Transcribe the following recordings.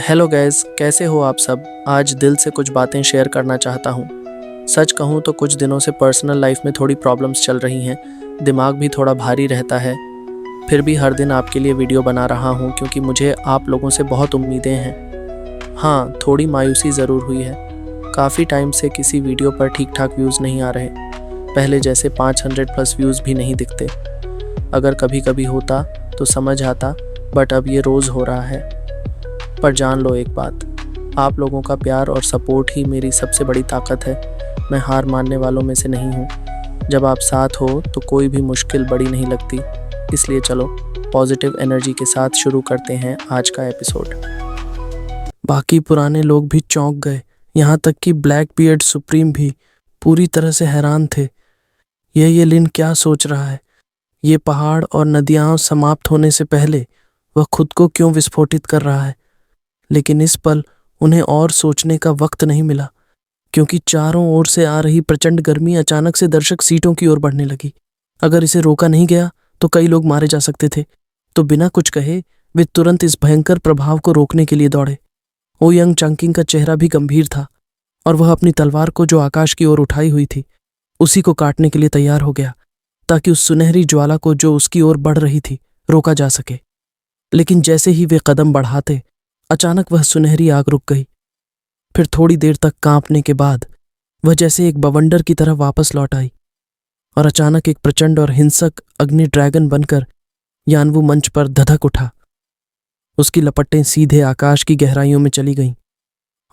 Hello guys, कैसे हो आप सब। आज दिल से कुछ बातें शेयर करना चाहता हूँ। सच कहूँ तो कुछ दिनों से पर्सनल लाइफ में थोड़ी प्रॉब्लम्स चल रही हैं। दिमाग भी थोड़ा भारी रहता है। फिर भी हर दिन आपके लिए वीडियो बना रहा हूँ क्योंकि मुझे आप लोगों से बहुत उम्मीदें हैं। हाँ, थोड़ी मायूसी ज़रूर हुई है। काफ़ी टाइम से किसी वीडियो पर ठीक ठाक व्यूज़ नहीं आ रहे। पहले जैसे 500 प्लस व्यूज़ भी नहीं दिखते। अगर कभी कभी होता तो समझ आता, बट अब ये रोज़ हो रहा है। पर जान लो एक बात, आप लोगों का प्यार और सपोर्ट ही मेरी सबसे बड़ी ताकत है। मैं हार मानने वालों में से नहीं हूँ। जब आप साथ हो तो कोई भी मुश्किल बड़ी नहीं लगती। इसलिए चलो पॉजिटिव एनर्जी के साथ शुरू करते हैं आज का एपिसोड। बाकी पुराने लोग भी चौंक गए, यहाँ तक कि ब्लैक बियर्ड सुप्रीम भी पूरी तरह से हैरान थे। ये लिन क्या सोच रहा है? ये पहाड़ और नदियाँ समाप्त होने से पहले वह खुद को क्यों विस्फोटित कर रहा है? लेकिन इस पल उन्हें और सोचने का वक्त नहीं मिला, क्योंकि चारों ओर से आ रही प्रचंड गर्मी अचानक से दर्शक सीटों की ओर बढ़ने लगी। अगर इसे रोका नहीं गया तो कई लोग मारे जा सकते थे। तो बिना कुछ कहे वे तुरंत इस भयंकर प्रभाव को रोकने के लिए दौड़े। ओयांग चांकिंग का चेहरा भी गंभीर था और वह अपनी तलवार को जो आकाश की ओर उठाई हुई थी उसी को काटने के लिए तैयार हो गया, ताकि उस सुनहरी ज्वाला को जो उसकी ओर बढ़ रही थी रोका जा सके। लेकिन जैसे ही वे कदम बढ़ाते, अचानक वह सुनहरी आग रुक गई। फिर थोड़ी देर तक कांपने के बाद वह जैसे एक बवंडर की तरह वापस लौट आई और अचानक एक प्रचंड और हिंसक अग्नि ड्रैगन बनकर यानवू मंच पर धधक उठा। उसकी लपटें सीधे आकाश की गहराइयों में चली गईं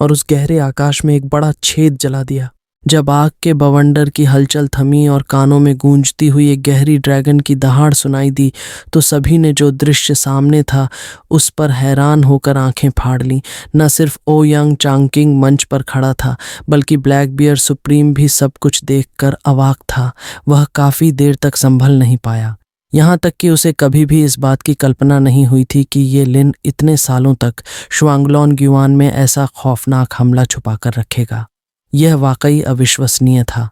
और उस गहरे आकाश में एक बड़ा छेद जला दिया। जब आग के बवंडर की हलचल थमी और कानों में गूंजती हुई एक गहरी ड्रैगन की दहाड़ सुनाई दी, तो सभी ने जो दृश्य सामने था उस पर हैरान होकर आंखें फाड़ लीं। न सिर्फ ओयांग चांकिंग मंच पर खड़ा था, बल्कि ब्लैक बियर सुप्रीम भी सब कुछ देखकर अवाक था। वह काफी देर तक संभल नहीं पाया, यहाँ तक कि उसे कभी भी इस बात की कल्पना नहीं हुई थी कि ये लिन इतने सालों तक शुआंगलॉन ग्युआन में ऐसा खौफनाक हमला छुपा कर रखेगा। यह वाकई अविश्वसनीय था।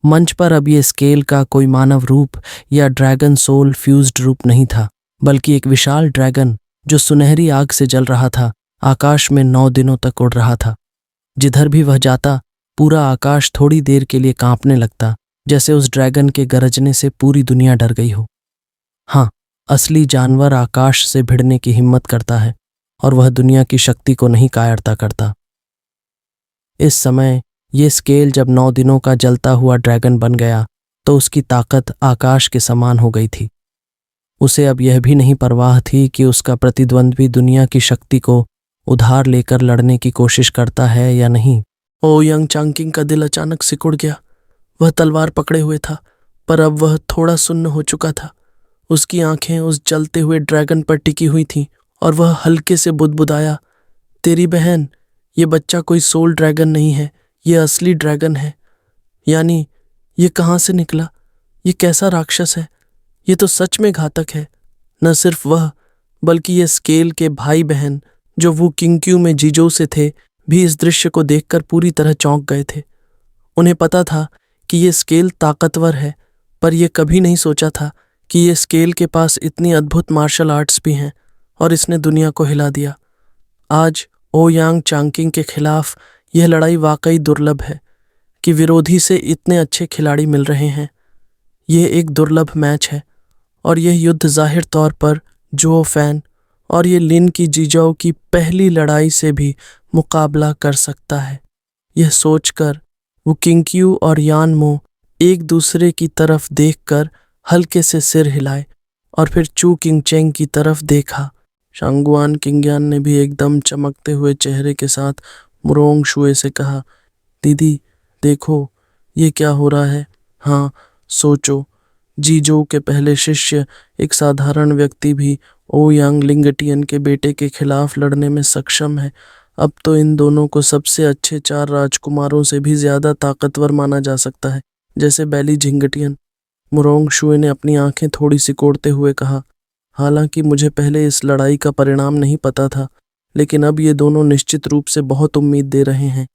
मंच पर अब ये स्केल का कोई मानव रूप या ड्रैगन सोल फ्यूज्ड रूप नहीं था, बल्कि एक विशाल ड्रैगन जो सुनहरी आग से जल रहा था, आकाश में 9 दिनों तक उड़ रहा था। जिधर भी वह जाता, पूरा आकाश थोड़ी देर के लिए कांपने लगता, जैसे उस ड्रैगन के गरजने से पूरी दुनिया डर गई हो। हाँ, असली जानवर आकाश से भिड़ने की हिम्मत करता है और वह दुनिया की शक्ति को नहीं कायरता करता। इस समय ये स्केल जब 9 दिनों का जलता हुआ ड्रैगन बन गया तो उसकी ताकत आकाश के समान हो गई थी। उसे अब यह भी नहीं परवाह थी कि उसका प्रतिद्वंद्वी दुनिया की शक्ति को उधार लेकर लड़ने की कोशिश करता है या नहीं। ओयांग चांकिंग का दिल अचानक सिकुड़ गया। वह तलवार पकड़े हुए था, पर अब वह थोड़ा सुन्न हो चुका था। उसकी आंखें उस जलते हुए ड्रैगन पर टिकी हुई थीं और वह हल्के से बुदबुदाया, तेरी बहन, ये बच्चा कोई सोल ड्रैगन नहीं है, ये असली ड्रैगन है। यानी ये कहाँ से निकला? ये कैसा राक्षस है? ये तो सच में घातक है। न सिर्फ वह, बल्कि ये स्केल के भाई बहन जो वो किंगक्यू में जीजो से थे भी इस दृश्य को देखकर पूरी तरह चौंक गए थे। उन्हें पता था कि ये स्केल ताकतवर है, पर यह कभी नहीं सोचा था कि ये स्केल के पास इतनी अद्भुत मार्शल आर्ट्स भी हैं और इसने दुनिया को हिला दिया। आज ओयांग चांकिंग के खिलाफ यह लड़ाई वाकई दुर्लभ है कि विरोधी से इतने अच्छे खिलाड़ी मिल रहे हैं। यह एक दुर्लभ मैच है और यह युद्ध जाहिर तौर पर जो फैन और ये लिन की जीजाओ की पहली लड़ाई से भी मुकाबला कर सकता है। यह सोचकर वो किंगक्यू और यानमो एक दूसरे की तरफ देखकर हल्के से सिर हिलाए और फिर चू किंगचेंग की तरफ देखा। शांगुआन किंगयान ने भी एकदम चमकते हुए चेहरे के साथ मुरोंग शुए से कहा, दीदी देखो ये क्या हो रहा है। हाँ, सोचो, जीजो के पहले शिष्य एक साधारण व्यक्ति भी ओयांग लिंगटियन के बेटे के खिलाफ लड़ने में सक्षम है। अब तो इन दोनों को सबसे अच्छे 4 राजकुमारों से भी ज्यादा ताकतवर माना जा सकता है, जैसे बैली झिंगटियन। मुरोंग शुए ने अपनी आंखें थोड़ी सिकोड़ते हुए कहा, हालांकि मुझे पहले इस लड़ाई का परिणाम नहीं पता था, लेकिन अब ये दोनों निश्चित रूप से बहुत उम्मीद दे रहे हैं।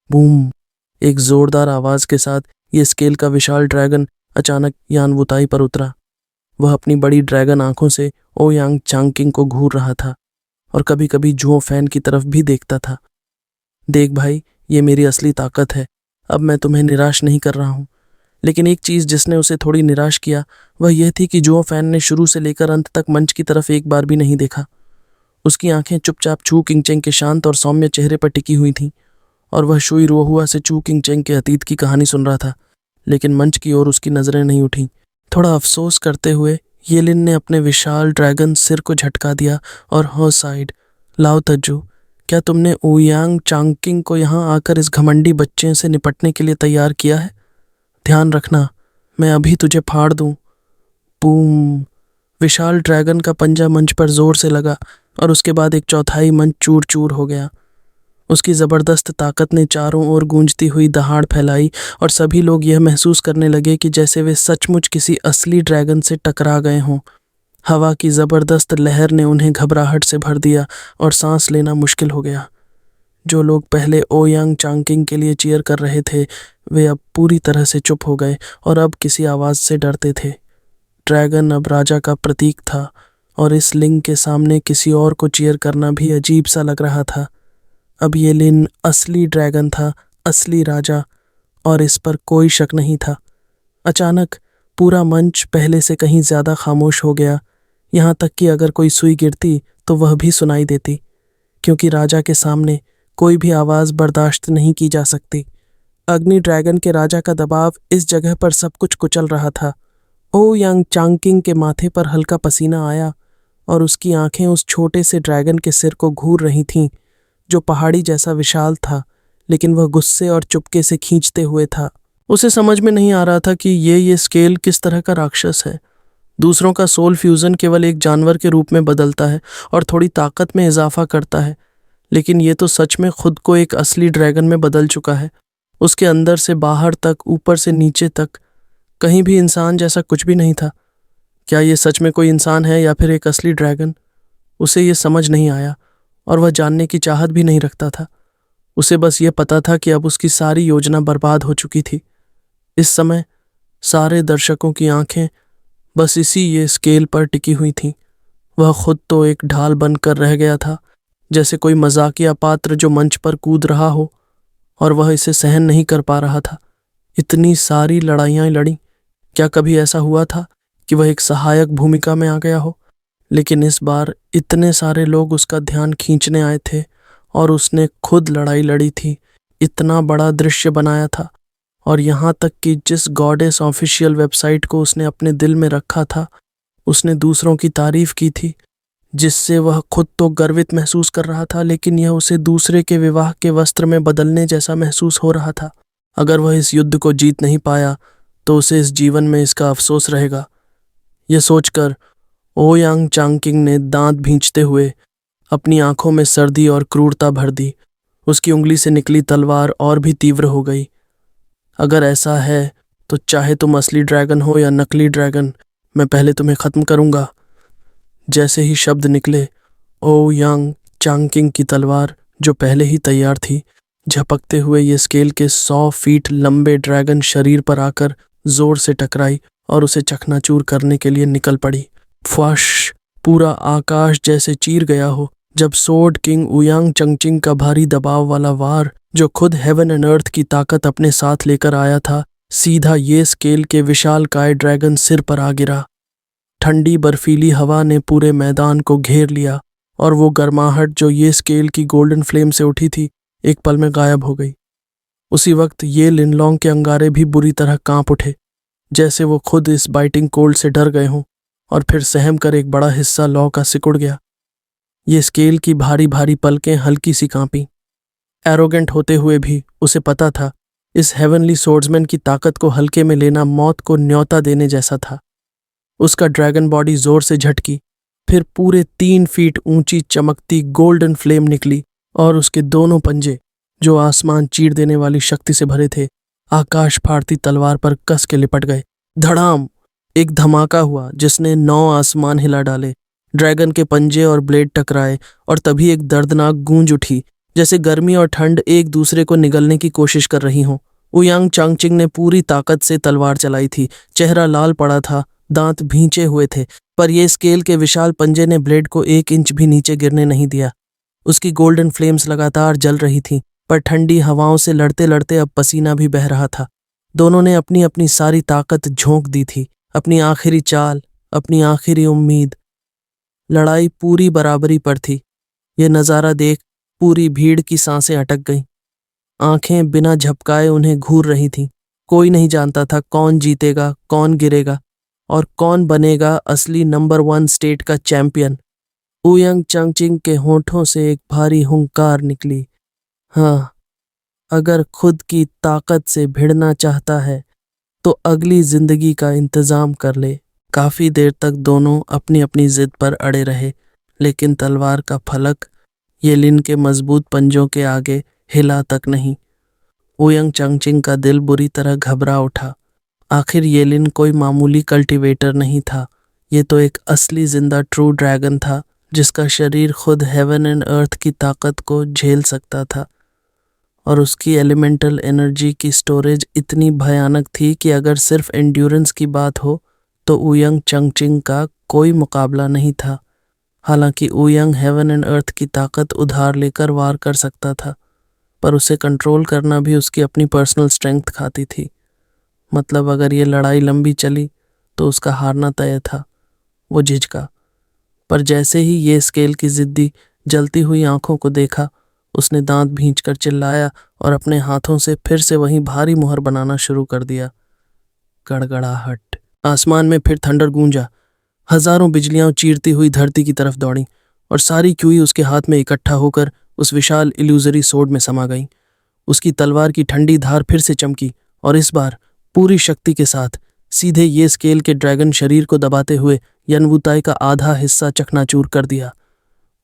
बूम! एक जोरदार आवाज के साथ ये स्केल का विशाल ड्रैगन अचानक यानवुताई पर उतरा। वह अपनी बड़ी ड्रैगन आंखों से ओयांग चांकिंग को घूर रहा था। और कभी कभी जुओ फैन की तरफ भी देखता था। देख भाई, ये मेरी असली ताकत है, अब मैं तुम्हें निराश नहीं कर रहा हूँ। लेकिन एक चीज़ जिसने उसे थोड़ी निराश किया वह यह थी कि जुओ फैन ने शुरू से लेकर अंत तक मंच की तरफ एक बार भी नहीं देखा। उसकी आंखें चुपचाप चू किंगचेंग के शांत और सौम्य चेहरे पर टिकी हुई थीं और वह शुई रुओहुआ से चू किंगचेंग के अतीत की कहानी सुन रहा था, लेकिन मंच की ओर उसकी नजरें नहीं उठीं। थोड़ा अफसोस करते हुए येलिन ने अपने विशाल ड्रैगन सिर को झटका दिया और हाँ साइड, लाओ तज्जू, क्या तुमने ओयांग चांगकिंग को यहाँ आकर इस घमंडी बच्चे से निपटने के लिए तैयार किया है? ध्यान रखना, मैं अभी तुझे फाड़ दूं। बूम! विशाल ड्रैगन का पंजा मंच पर जोर से लगा और उसके बाद एक चौथाई मंच चूर चूर हो गया। उसकी जबरदस्त ताकत ने चारों ओर गूंजती हुई दहाड़ फैलाई और सभी लोग यह महसूस करने लगे कि जैसे वे सचमुच किसी असली ड्रैगन से टकरा गए हों। हवा की जबरदस्त लहर ने उन्हें घबराहट से भर दिया और सांस लेना मुश्किल हो गया। जो लोग पहले ओयांग चांगकिंग के लिए चीयर कर रहे थे वे अब पूरी तरह से चुप हो गए और अब किसी आवाज़ से डरते थे। ड्रैगन अब राजा का प्रतीक था और इस लिंग के सामने किसी और को चीयर करना भी अजीब सा लग रहा था। अब ये लिन असली ड्रैगन था, असली राजा, और इस पर कोई शक नहीं था। अचानक पूरा मंच पहले से कहीं ज़्यादा खामोश हो गया, यहाँ तक कि अगर कोई सुई गिरती तो वह भी सुनाई देती, क्योंकि राजा के सामने कोई भी आवाज़ बर्दाश्त नहीं की जा सकती। अग्नि ड्रैगन के राजा का दबाव इस जगह पर सब कुछ कुचल रहा था। ओयांग चांगकिंग के माथे पर हल्का पसीना आया और उसकी आंखें उस छोटे से ड्रैगन के सिर को घूर रही थीं, जो पहाड़ी जैसा विशाल था, लेकिन वह गुस्से और चुपके से खींचते हुए था। उसे समझ में नहीं आ रहा था कि ये स्केल किस तरह का राक्षस है। दूसरों का सोल फ्यूजन केवल एक जानवर के रूप में बदलता है और थोड़ी ताकत में इजाफा करता है, लेकिन ये तो सच में खुद को एक असली ड्रैगन में बदल चुका है। उसके अंदर से बाहर तक, ऊपर से नीचे तक, कहीं भी इंसान जैसा कुछ भी नहीं था। क्या ये सच में कोई इंसान है या फिर एक असली ड्रैगन? उसे ये समझ नहीं आया और वह जानने की चाहत भी नहीं रखता था। उसे बस ये पता था कि अब उसकी सारी योजना बर्बाद हो चुकी थी। इस समय सारे दर्शकों की आंखें बस इसी ये स्केल पर टिकी हुई थीं। वह खुद तो एक ढाल बनकर रह गया था, जैसे कोई मजाकिया पात्र जो मंच पर कूद रहा हो और वह इसे सहन नहीं कर पा रहा था। इतनी सारी लड़ाइयाँ लड़ी, क्या कभी ऐसा हुआ था कि वह एक सहायक भूमिका में आ गया हो? लेकिन इस बार इतने सारे लोग उसका ध्यान खींचने आए थे और उसने खुद लड़ाई लड़ी थी, इतना बड़ा दृश्य बनाया था, और यहाँ तक कि जिस गॉडेस ऑफिशियल वेबसाइट को उसने अपने दिल में रखा था उसने दूसरों की तारीफ की थी, जिससे वह खुद तो गर्वित महसूस कर रहा था, लेकिन यह उसे दूसरे के विवाह के वस्त्र में बदलने जैसा महसूस हो रहा था। अगर वह इस युद्ध को जीत नहीं पाया तो उसे इस जीवन में इसका अफसोस रहेगा। यह सोचकर ओयांग चांगकिंग ने दांत भींचते हुए अपनी आंखों में सर्दी और क्रूरता भर दी। उसकी उंगली से निकली तलवार और भी तीव्र हो गई। अगर ऐसा है तो चाहे तुम असली ड्रैगन हो या नकली ड्रैगन, मैं पहले तुम्हें खत्म करूंगा। जैसे ही शब्द निकले, ओयांग चांगकिंग की तलवार, जो पहले ही तैयार थी, झपकते हुए ये स्केल के 100 फीट लंबे ड्रैगन शरीर पर आकर जोर से टकराई और उसे चकनाचूर करने के लिए निकल पड़ी। फ्वाश! पूरा आकाश जैसे चीर गया हो जब सोर्ड किंग ओयांग चांगकिंग का भारी दबाव वाला वार, जो खुद हेवन एंड अर्थ की ताकत अपने साथ लेकर आया था, सीधा ये स्केल के विशालकाय ड्रैगन सिर पर आ गिरा। ठंडी बर्फीली हवा ने पूरे मैदान को घेर लिया और वो गर्माहट जो ये स्केल की गोल्डन फ्लेम से उठी थी एक पल में गायब हो गई। उसी वक्त ये लिनलोंग के अंगारे भी बुरी तरह कांप उठे, जैसे वो खुद इस बाइटिंग कोल्ड से डर गए हों, और फिर सहम कर एक बड़ा हिस्सा लौ का सिकुड़ गया। ये स्केल की भारी भारी पलकें हल्की सी कांपीं। एरोगेंट होते हुए भी उसे पता था इस हेवनली सोर्ड्समैन की ताकत को हल्के में लेना मौत को न्योता देने जैसा था। उसका ड्रैगन बॉडी जोर से झटकी, फिर पूरे 3 फीट ऊंची चमकती गोल्डन फ्लेम निकली और उसके दोनों पंजे, जो आसमान चीर देने वाली शक्ति से भरे थे, आकाश फाड़ती तलवार पर कस के लिपट गए। धड़ाम! एक धमाका हुआ जिसने 9 आसमान हिला डाले। ड्रैगन के पंजे और ब्लेड टकराए और तभी एक दर्दनाक गूंज उठी, जैसे गर्मी और ठंड एक दूसरे को निगलने की कोशिश कर रही हों। ओयांग चांगकिंग ने पूरी ताकत से तलवार चलाई थी। चेहरा लाल पड़ा था, दांत भींचे हुए थे, पर यह स्केल के विशाल पंजे ने ब्लेड को 1 इंच भी नीचे गिरने नहीं दिया। उसकी गोल्डन फ्लेम्स लगातार जल रही थीं, पर ठंडी हवाओं से लड़ते लड़ते अब पसीना भी बह रहा था। दोनों ने अपनी अपनी सारी ताकत झोंक दी थी, अपनी आखिरी चाल, अपनी आखिरी उम्मीद। लड़ाई पूरी बराबरी पर थी। यह नज़ारा देख पूरी भीड़ की सांसें अटक गईं। आंखें बिना झपकाए उन्हें घूर रही थीं। कोई नहीं जानता था कौन जीतेगा, कौन गिरेगा और कौन बनेगा असली नंबर 1 स्टेट का चैंपियन। ओयांग चांगचिंग के होठों से एक भारी हुंकार निकली। हाँ, अगर खुद की ताकत से भिड़ना चाहता है तो अगली जिंदगी का इंतजाम कर ले। काफी देर तक दोनों अपनी अपनी जिद पर अड़े रहे, लेकिन तलवार का फलक ये लिन के मजबूत पंजों के आगे हिला तक नहीं। ओयांग चांगचिंग का दिल बुरी तरह घबरा उठा। आखिर ये लिन कोई मामूली कल्टीवेटर नहीं था, ये तो एक असली जिंदा ट्रू ड्रैगन था, जिसका शरीर खुद हेवन एंड अर्थ की ताकत को झेल सकता था। और उसकी एलिमेंटल एनर्जी की स्टोरेज इतनी भयानक थी कि अगर सिर्फ एंड्योरेंस की बात हो तो ओयांग चांगचिंग का कोई मुकाबला नहीं था। हालांकि ओयांग हेवन एंड अर्थ की ताकत उधार लेकर वार कर सकता था, पर उसे कंट्रोल करना भी उसकी अपनी पर्सनल स्ट्रेंथ खाती थी। मतलब अगर ये लड़ाई लंबी चली तो उसका हारना तय था। वो झिझका, पर जैसे ही ये स्केल की जिद्दी जलती हुई आंखों को देखा, उसने दांत भींचकर चिल्लाया और अपने हाथों से फिर से वही भारी मुहर बनाना शुरू कर दिया। गड़गड़ाहट। आसमान में फिर थंडर गूंजा। हजारों बिजलियां चीरती हुई धरती की तरफ दौड़ी और सारी क्यूई उसके हाथ में इकट्ठा होकर उस विशाल इल्यूजरी सोर्ड में समा गई। उसकी तलवार की ठंडी धार फिर से चमकी और इस बार पूरी शक्ति के साथ सीधे ये स्केल के ड्रैगन शरीर को दबाते हुए यनवुताई का आधा हिस्सा चकनाचूर कर दिया।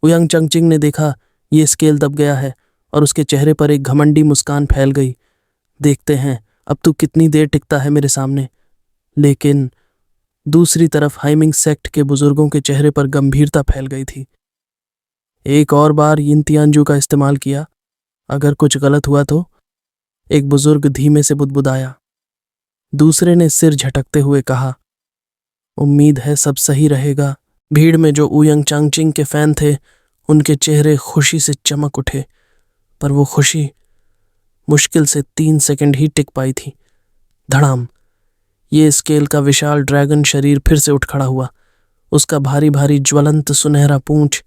ओयांग चांगचिंग ने देखा ये स्केल दब गया है और उसके चेहरे पर एक घमंडी मुस्कान फैल गई। देखते हैं अब तू कितनी देर टिकता है मेरे सामने। लेकिन दूसरी तरफ हाइमिंग सेक्ट के बुजुर्गों के चेहरे पर गंभीरता फैल गई थी। एक और बार यिन तियानजू का इस्तेमाल किया, अगर कुछ गलत हुआ तो? एक बुजुर्ग धीमे से बुदबुदाया। दूसरे ने सिर झटकते हुए कहा, उम्मीद है सब सही रहेगा। भीड़ में जो ओयांग चांगचिंग के फैन थे, उनके चेहरे खुशी से चमक उठे, पर वो खुशी मुश्किल से 3 सेकंड ही टिक पाई थी। धड़ाम। ये स्केल का विशाल ड्रैगन शरीर फिर से उठ खड़ा हुआ। उसका भारी भारी ज्वलंत सुनहरा पूंछ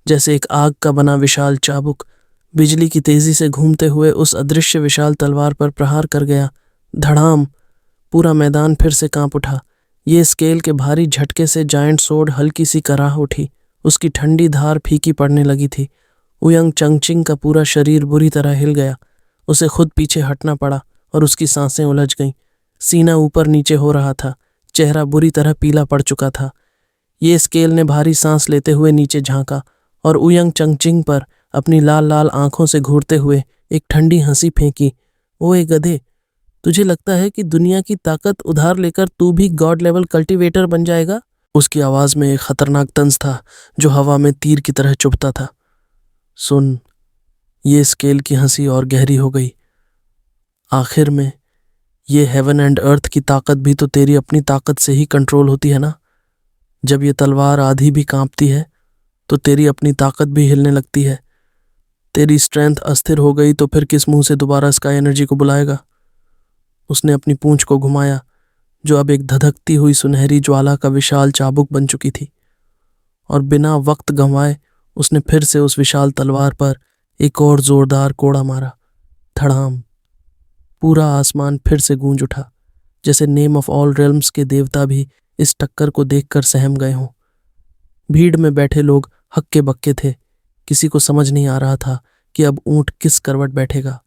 जैसे एक आग का बना विशाल चाबुक बिजली की तेजी से घूमते हुए उस अदृश्य विशाल तलवार पर प्रहार कर गया। धड़ाम। पूरा मैदान फिर से कांप उठा। ये स्केल के भारी झटके से जायंट सोर्ड हल्की सी कराह उठी। उसकी ठंडी धार फीकी पड़ने लगी थी। ओयांग चांगचिंग का पूरा शरीर बुरी तरह हिल गया। उसे खुद पीछे हटना पड़ा और उसकी सांसें उलझ गईं। सीना ऊपर नीचे हो रहा था, चेहरा बुरी तरह पीला पड़ चुका था। ये स्केल ने भारी सांस लेते हुए नीचे झांका और ओयांग चांगचिंग पर अपनी लाल लाल आंखों से घूरते हुए एक ठंडी हंसी फेंकी। ओए गधे, तुझे लगता है कि दुनिया की ताकत उधार लेकर तू भी गॉड लेवल कल्टीवेटर बन जाएगा? उसकी आवाज में एक खतरनाक तंज था जो हवा में तीर की तरह चुभता था। सुन, ये स्केल की हंसी और गहरी हो गई। आखिर में ये हेवन एंड अर्थ की ताकत भी तो तेरी अपनी ताकत से ही कंट्रोल होती है ना। जब ये तलवार आधी भी कांपती है तो तेरी अपनी ताकत भी हिलने लगती है। तेरी स्ट्रेंथ अस्थिर हो गई तो फिर किस मुंह से दोबारा स्काई एनर्जी को बुलाएगा? उसने अपनी पूंछ को घुमाया, जो अब एक धधकती हुई सुनहरी ज्वाला का विशाल चाबुक बन चुकी थी, और बिना वक्त गंवाए उसने फिर से उस विशाल तलवार पर एक और जोरदार कोड़ा मारा। धड़ाम। पूरा आसमान फिर से गूंज उठा, जैसे नेम ऑफ ऑल रेल्म्स के देवता भी इस टक्कर को देखकर सहम गए हों। भीड़ में बैठे लोग हक्के बक्के थे। किसी को समझ नहीं आ रहा था कि अब ऊंट किस करवट बैठेगा।